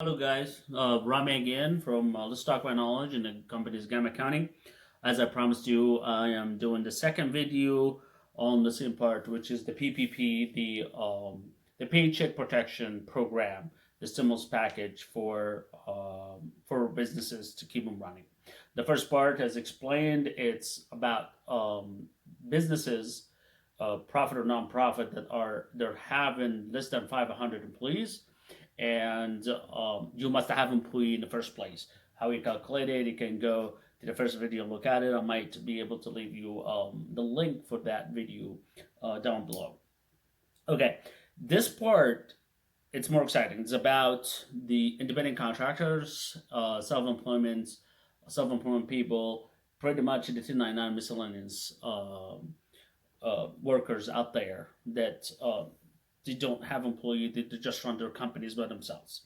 Hello guys, Rami again from Let's Talk About Knowledge and the company's Gamma Accounting. As I promised you, I am doing the second video on the same part, which is the PPP, the Paycheck Protection Program, the stimulus package for businesses to keep them running. The first part, as explained, it's about businesses, profit or non-profit, they're having less than 500 employees, and you must have employee in the first place. How you calculate it, you can go to the first video and look at it. I might be able to leave you the link for that video down below. Okay, this part, it's more exciting. It's about the independent contractors, self-employment people, pretty much the 1099 miscellaneous workers out there that they don't have employees, they just run their companies by themselves.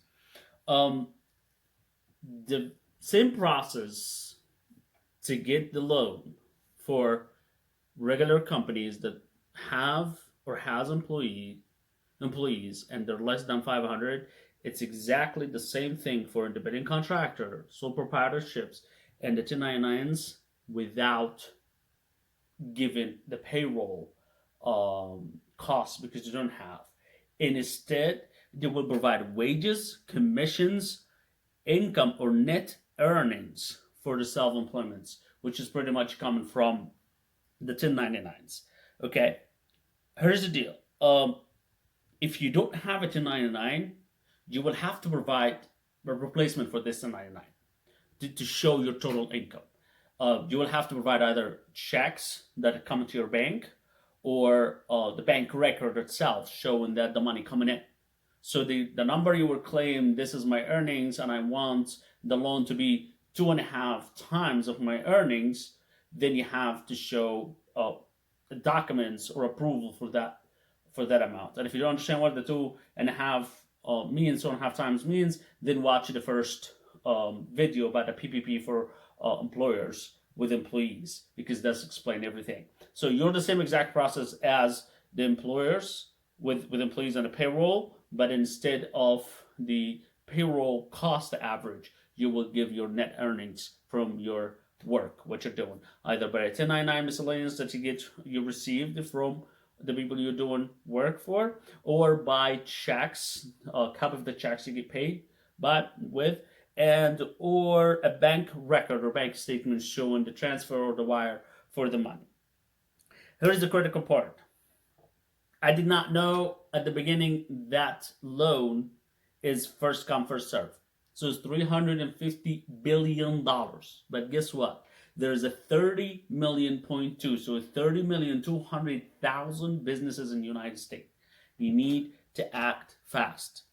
Um, the same process to get the loan for regular companies that have or has employees and they're less than 500. It's exactly the same thing for independent contractor, sole proprietorships, and the 1099s without giving the payroll costs, because you don't have. And instead, they will provide wages, commissions, income, or net earnings for the self-employments, which is pretty much coming from the 1099s. Okay, here's the deal. If you don't have a 1099, you will have to provide a replacement for this 1099 to show your total income. You will have to provide either checks that come into your bank, or the bank record itself showing that the money coming in. So the number you will claim, this is my earnings and I want the loan to be 2.5 times of my earnings, then you have to show documents or approval for that amount. And if you don't understand what the 2.5 means, 2.5 times means, then watch the first video about the PPP for employers with employees, because that's explain everything. So you're the same exact process as the employers with employees on the payroll, but instead of the payroll cost average, you will give your net earnings from your work, what you're doing, either by a 1099 miscellaneous that you received from the people you're doing work for, or by checks, a copy of the checks you get paid with, and or a bank record or bank statement showing the transfer or the wire for the money. Here's the critical part. I did not know at the beginning that loan is first come, first serve. So it's $350 billion. But guess what? There's a 30 million.2, so 30,200,000 businesses in the United States. You need to act fast,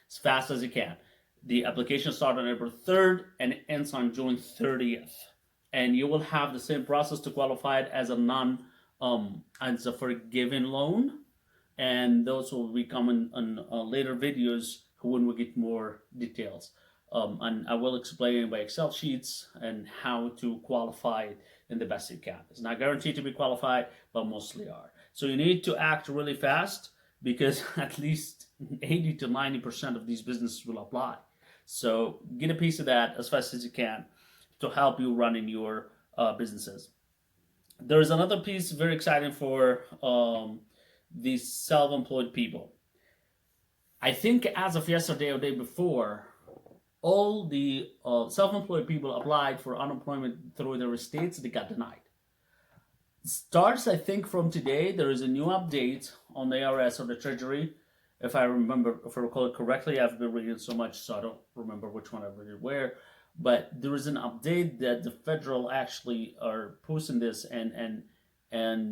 as fast as you can. The application starts on April 3rd and it ends on June 30th. And you will have the same process to qualify it as as a forgiving loan. And those will be coming on later videos when we get more details. And I will explain by Excel sheets and how to qualify it in the best you can. It's not guaranteed to be qualified, but mostly are. So you need to act really fast, because at least 80 to 90% of these businesses will apply. So get a piece of that as fast as you can to help you run in your businesses. There's another piece very exciting for these self-employed people. I think as of yesterday or day before, all the self-employed people applied for unemployment through their states, they got denied. Starts, I think, from today. There is a new update on the IRS or the Treasury. If I recall it correctly, I've been reading so much, so I don't remember which one I read it where. But there is an update that the federal actually are posting this and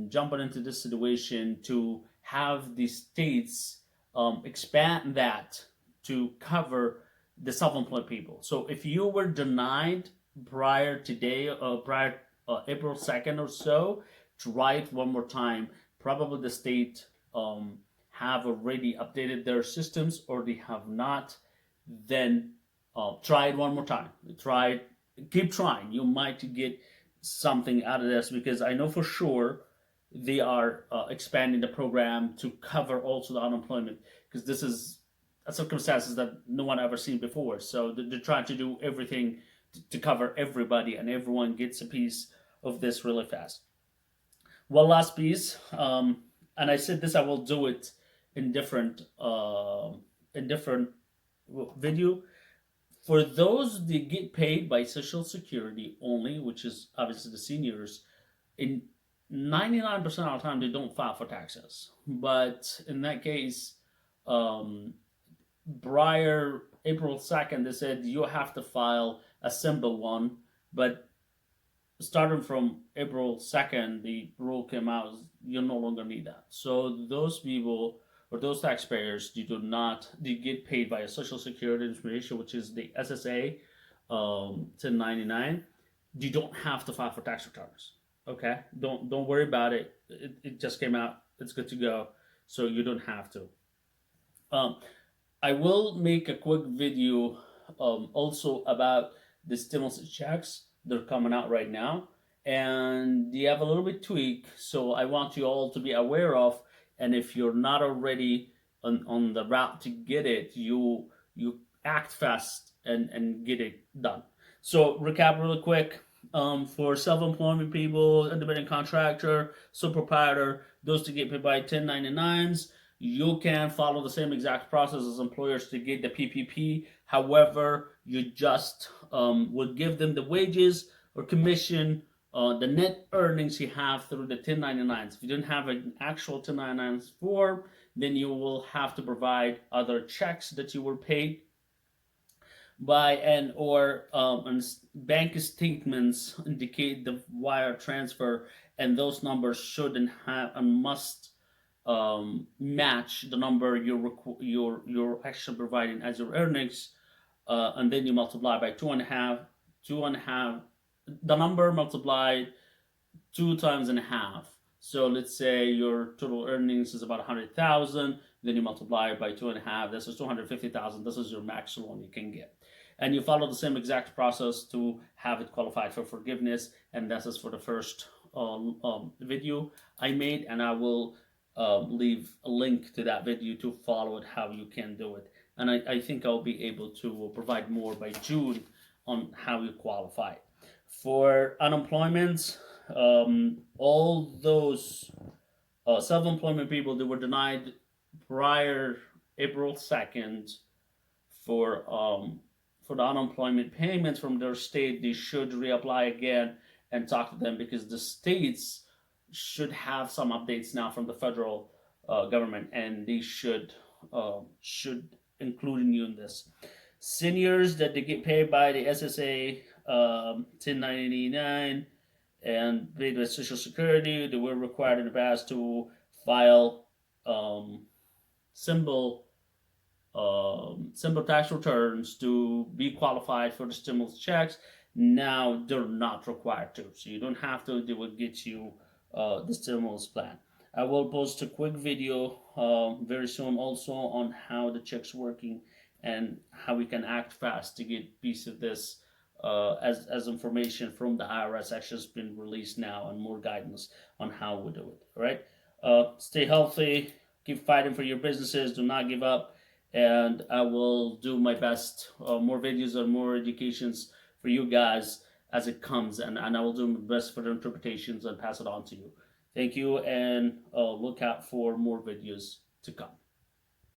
jumping into this situation to have the states expand that to cover the self-employed people. So if you were denied prior today, prior April 2nd or so, try it one more time. Probably the state have already updated their systems, or they have not. Then try it one more time. Keep trying. You might get something out of this, because I know for sure they are expanding the program to cover also the unemployment, because this is circumstances that no one ever seen before. So they're trying to do everything to cover everybody, and everyone gets a piece of this really fast. One last piece, and I said this, I will do it in different video. For those that get paid by Social Security only, which is obviously the seniors, in 99% of the time they don't file for taxes. But in that case, um, prior April 2nd, they said you have to file a simple one, but starting from April 2nd, the rule came out, you no longer need that. So those people or those taxpayers, you do not, they get paid by a Social Security information, which is the SSA 1099. You don't have to file for tax returns. Okay, don't worry about it. It just came out. It's good to go. So you don't have to. Um, I will make a quick video also about the stimulus checks. They're coming out right now, and they have a little bit tweak. So I want you all to be aware of. And if you're not already on the route to get it, you act fast and get it done. So recap really quick. For self-employment people, independent contractor, sole proprietor, those to get paid by 1099s, you can follow the same exact process as employers to get the PPP. However, you just would give them the wages or commission, the net earnings you have through the 1099s. If you didn't have an actual 1099s form, then you will have to provide other checks that you were paid by, and or bank statements indicate the wire transfer, and those numbers should and have and must match the number you're actually providing as your earnings, and then you multiply by two and a half, the number multiplied two times and a half. So let's say your total earnings is about 100,000. Then you multiply it by two and a half. This is 250,000. This is your maximum you can get, and you follow the same exact process to have it qualified for forgiveness. And this is for the first video I made, and I will leave a link to that video to follow it how you can do it. And I think I'll be able to provide more by June on how you qualify. For unemployment, all those self-employment people that were denied prior April 2nd for the unemployment payments from their state, they should reapply again and talk to them, because the states should have some updates now from the federal government, and they should include you in this. Seniors that they get paid by the SSA 1099 and paid by Social Security, they were required in the past to file simple tax returns to be qualified for the stimulus checks. Now they're not required to, so you don't have to. They will get you the stimulus plan. I will post a quick video very soon also on how the check's working and how we can act fast to get a piece of this as information from the IRS actually has been released now, and more guidance on how we do it. All right, stay healthy, keep fighting for your businesses, do not give up, and I will do my best, more videos and more educations for you guys as it comes, and I will do my best for the interpretations and pass it on to you. Thank you, and look out for more videos to come.